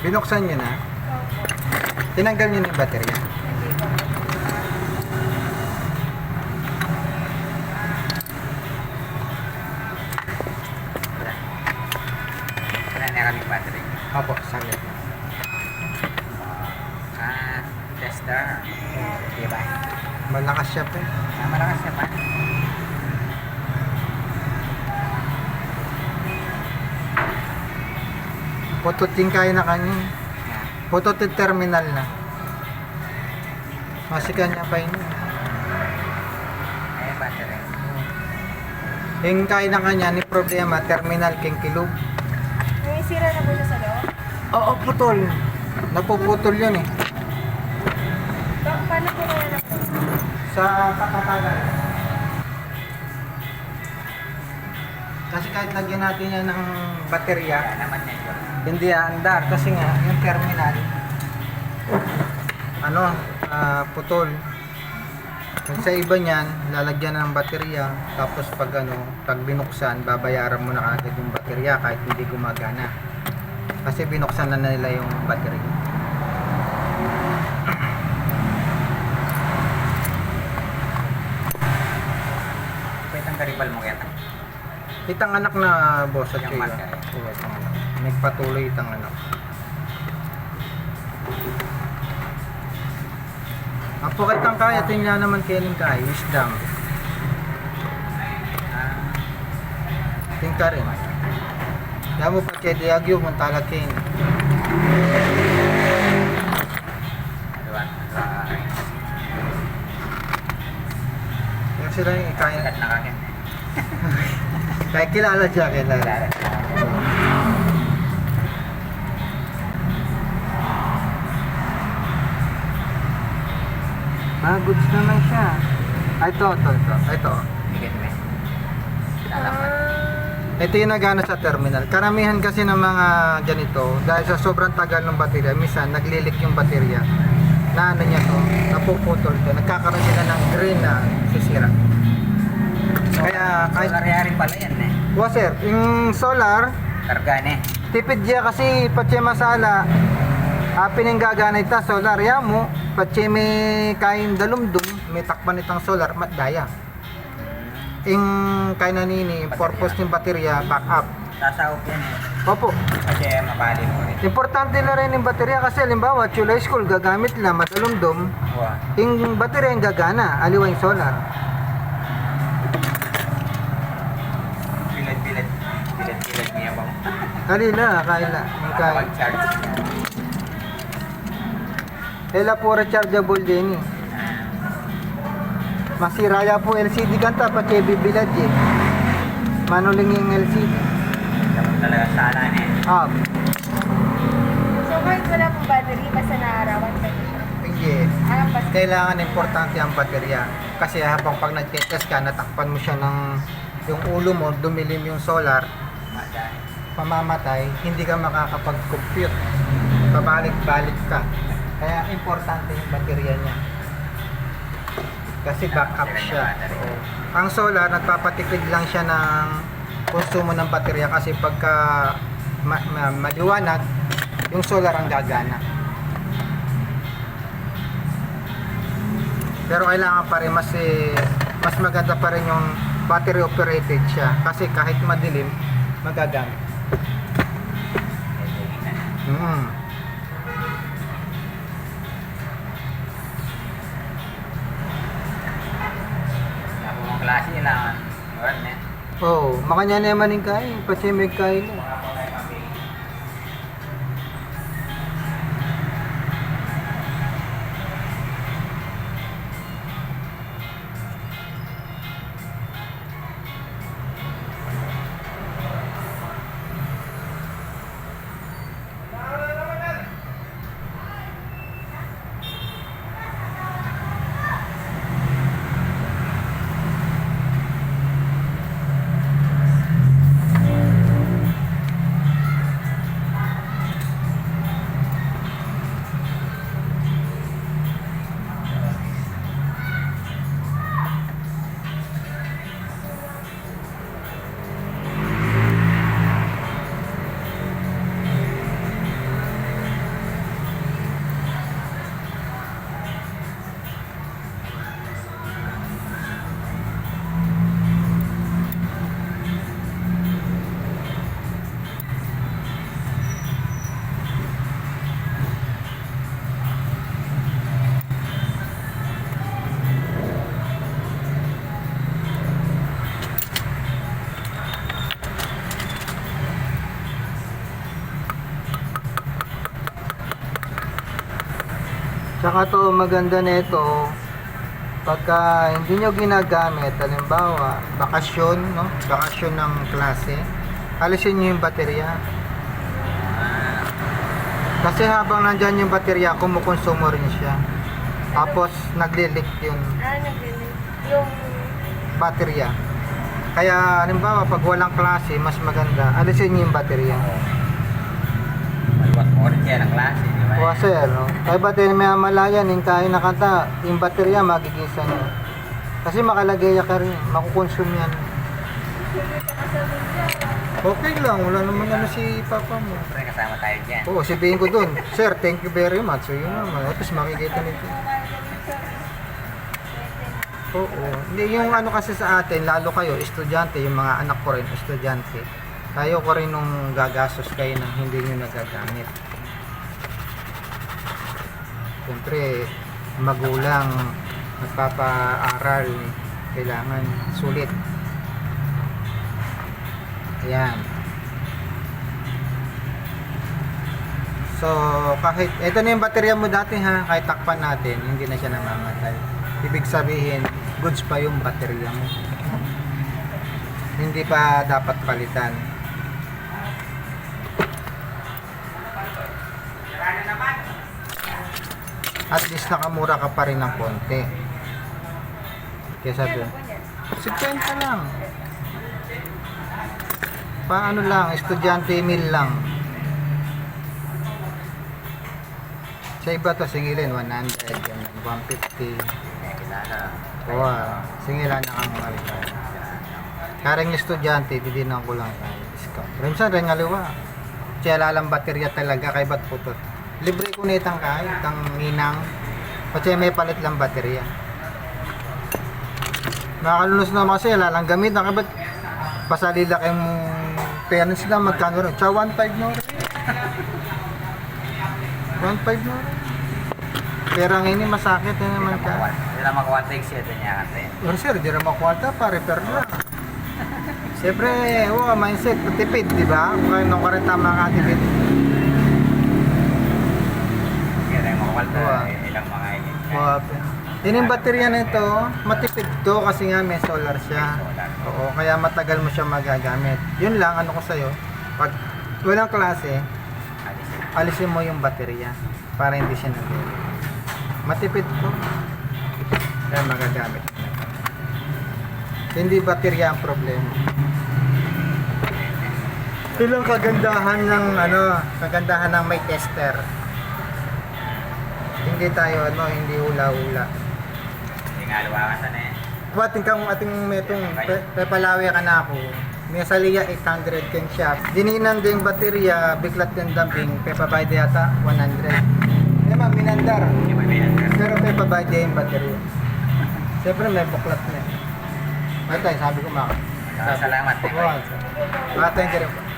Binuksan nyo na. Opo. Tinanggal nyo na yung baterya. Hindi po. Wala na kaming battery. Opo, saglit na. Tester. Diba? Malakas siya pa. Malakas siya pa. Pututin kayo na kanya. Pututin terminal na. Masikan niya pa yun. Ay, battery. Yung kaya na kanya ni problema, terminal king kilog. May sira na po siya sa loob? Oo, putol. Napuputol yun eh. Paano po kaya na po? Sa kakatagal. Kasi kahit lagyan natin yan ng baterya, Kaya naman niya yun. hindi aandar. Kasi nga, yung terminal, putol. Kung sa iba niyan, lalagyan na ng baterya. Tapos pag binuksan, babayaran mo na agad yung baterya kahit hindi gumagana. Kasi binuksan na nila yung baterya. Pwede ang karibal mo kaya. Itang anak na boss at Yung kuya. marka, eh. Oo, itang anak. Nagpatuloy itang anak. Apo kitang kaya, tingnan naman kailan kaya, wisdom. Tingka rin. Kaya mo pa kaya diagyo, mantalagin. Diba? Kaya sila yung kaya. Sikat na kakin. Kaya kilala siya, kilala. Kilala. Goods naman siya. Ito. Higit mo eh. Lalaman. Ito yung nagana sa terminal. Karamihan kasi ng mga ganito, dahil sa sobrang tagal ng baterya, minsan naglilik yung baterya. Na ano niya to, napuputol to. Nagkakaroon sila ng green na sisira. Kaya kahit... Solar pala yan eh. Sir, yung solar, Kargan eh. tipid siya kasi patse masala. Pinanggagana ita solar ya mo, patse may kain dalumdum, may takpan itang solar, matdaya. Yung kain na nini, purpose ng baterya, backup. Sasaop yan eh. Opo. Kasi mapalin mo rin. Importante na rin yung baterya kasi halimbawa, chula school gagamit lang, madalumdum, Wow. yung baterya yung gagana, aliwa yung solar. Bilat niya ba? Kalila, kaila, yung kain. Pag-charge. Ela po rechargeable din eh. Masira ya po LCD kanta pa kay bibilad eh. Manuling yung LCD. Talaga sana eh. So kahit wala pong battery, basta naarawan pwede siya. Yes. Basta Kailangan importante ang baterya. Kasi habang pag nag-test ka, natakpan mo siya ng yung ulo mo, dumilim yung solar, mamamatay, hindi ka makakapag-compute. Pabalik-balik ka. Kaya importante yung baterya niya. Kasi backup siya. Ang solar, nagpapatipid lang siya ng konsumo ng baterya kasi pagka maliwanag, yung solar ang gagana. Pero kailangan pa rin mas maganda pa rin yung battery operated siya kasi kahit madilim, magagamit. Klase nila. Alright, ne? Makanya naman yung kain, pati may kain. Tsaka to maganda nito, pagka hindi nyo ginagamit, halimbawa, bakasyon, no? Bakasyon ng klase, alisin nyo yung baterya. Kasi habang nandyan yung baterya, kumukonsumo rin siya. Tapos, nagle-leak yung Naglilink. Yung... baterya. Kaya, halimbawa, pag walang klase, mas maganda, alisin nyo yung baterya. Maluwat mo rin siya ng klase, di ba? O, sir, no? Kaya baterya may malayan, yung kain na kanta, yung baterya, magigisa nyo. Kasi makalagay ka rin, makukonsume yan. Okay lang, wala naman ano si papa mo. Siyempre, kasama tayo dyan. Oo, sabihin ko dun, sir, thank you very much. So, yun naman. Tapos makikita nito. Oo. Hindi, yung ano kasi sa atin, lalo kayo, estudyante, yung mga anak ko rin, estudyante. Tayo ko rin nung gagastos kayo nang hindi nyo nagagamit. Siyempre, magulang, nagpapaaral, kailangan sulit. Ayan. So, kahit, ito na yung baterya mo dati ha, kahit takpan natin, hindi na siya namamatay. Ibig sabihin, goods pa yung baterya mo. Hindi pa dapat palitan. At least nakamura ka pa rin ng konti. Kesa doon. 50 lang. Paano lang, estudyante meal lang. Sa iba to, singilin, 100, 150. Oo, singilan na kang maritan. Karang estudyante, didinan ko lang tayo. Discount. Rinsan rin ngaliwa. Kaya lalang baterya talaga, kay ba't putot. Libre ko na itang kahit, itang ninang. Kasi may palit lang baterya. Nakakalunos na kasi, lalang gamit na kabat. Pasalila kayong parents na magkano rin. Sa 1.5 na rin. 1.5 na rin. Pero ang ini masakit na naman ka. Hindi na makuha tayo siya, ito niya kasi. Pero sir, di na makwalta pa, repair na. Siyempre, mindset, tipid, di ba? Kung nung ka rin tama ka, tipid. Hindi na makuha Oo. tayo, ilang mga ini. Yun yung baterya na ito, matipid to kasi nga may solar siya. Oo, kaya matagal mo siya magagamit. Yun lang, ano ko sa'yo, pag walang klase, alisin mo yung baterya para hindi siya nag-ulit. Matipid to. Kaya magagamit. Hindi baterya ang problema. Ilang kagandahan ng kagandahan ng may tester. Hindi tayo hindi hula-hula. Hindi nga luwakan na eh. Bating kang ating metong pepalawi ka na ako. May saliya 800 ken siya. Dininan din baterya, biglat yung dumping, pepabayad yata 100. Eh ma'am, minandar. Hindi mo may answer. Pero pepabayad yung baterya. Siyempre may buklat na. Ay tayo, sabi ko maka. Salamat. Thank you rin po.